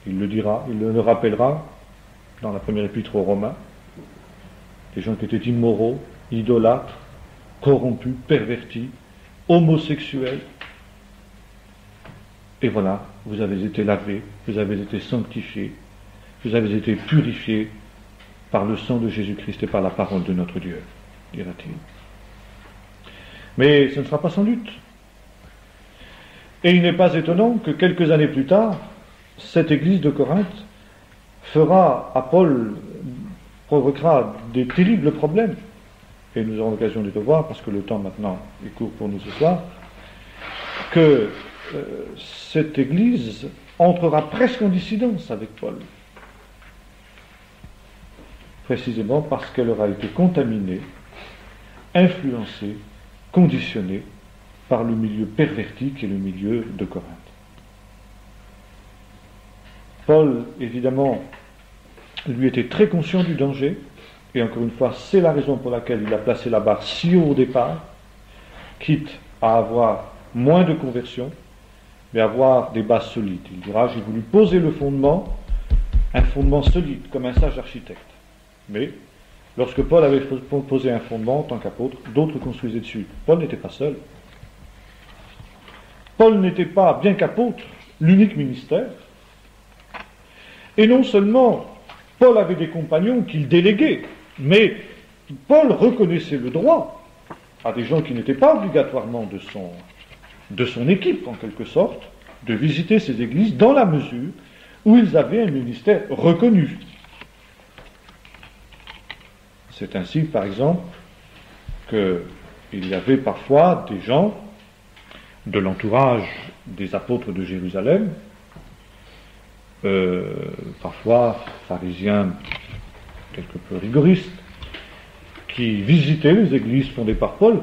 il le dira, il le rappellera, dans la première épître aux Romains, des gens qui étaient immoraux, idolâtres, corrompus, pervertis, homosexuels. Et voilà, vous avez été lavés, vous avez été sanctifiés, vous avez été purifiés par le sang de Jésus-Christ et par la parole de notre Dieu, dira-t-il. Mais ce ne sera pas sans lutte. Et il n'est pas étonnant que quelques années plus tard, cette église de Corinthe fera à Paul, provoquera des terribles problèmes. Et nous aurons l'occasion de le voir, parce que le temps maintenant est court pour nous ce soir, que cette église entrera presque en dissidence avec Paul. Précisément parce qu'elle aura été contaminée, influencée, conditionnée par le milieu perverti qui est le milieu de Corinthe. Paul, évidemment, lui était très conscient du danger, et encore une fois, c'est la raison pour laquelle il a placé la barre si haut au départ, quitte à avoir moins de conversions, mais avoir des bases solides. Il dira, j'ai voulu poser le fondement, un fondement solide, comme un sage architecte. Mais, lorsque Paul avait posé un fondement en tant qu'apôtre, d'autres construisaient dessus. Paul n'était pas seul. Paul n'était pas, bien qu'apôtre, l'unique ministère. Et non seulement Paul avait des compagnons qu'il déléguait, mais Paul reconnaissait le droit à des gens qui n'étaient pas obligatoirement de son équipe, en quelque sorte, de visiter ces églises dans la mesure où ils avaient un ministère reconnu. C'est ainsi, par exemple, qu'il y avait parfois des gens de l'entourage des apôtres de Jérusalem, parfois pharisiens quelque peu rigoristes, qui visitaient les églises fondées par Paul,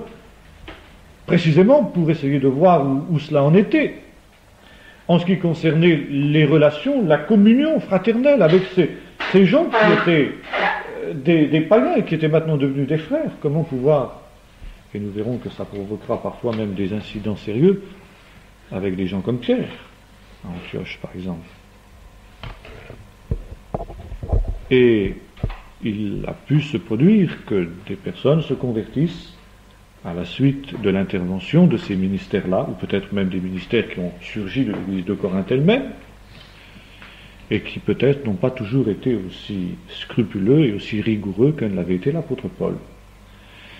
précisément pour essayer de voir où cela en était, en ce qui concernait les relations, la communion fraternelle avec ces gens qui étaient des païens et qui étaient maintenant devenus des frères. Comment pouvoir, et nous verrons que ça provoquera parfois même des incidents sérieux, avec des gens comme Pierre, à Antioche par exemple. Et il a pu se produire que des personnes se convertissent à la suite de l'intervention de ces ministères-là, ou peut-être même des ministères qui ont surgi de l'église de Corinthe elle-même, et qui peut-être n'ont pas toujours été aussi scrupuleux et aussi rigoureux que ne l'avait été l'apôtre Paul.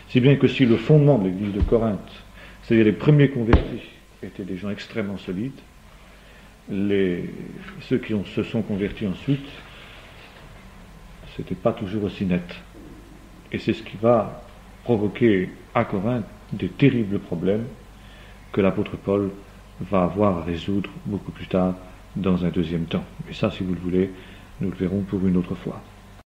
Si bien que si le fondement de l'église de Corinthe, c'est-à-dire les premiers convertis, étaient des gens extrêmement solides, ceux qui se sont convertis ensuite, c'était pas toujours aussi net. Et c'est ce qui va provoquer à Corinthe des terribles problèmes que l'apôtre Paul va avoir à résoudre beaucoup plus tard dans un deuxième temps. Mais ça, si vous le voulez, nous le verrons pour une autre fois.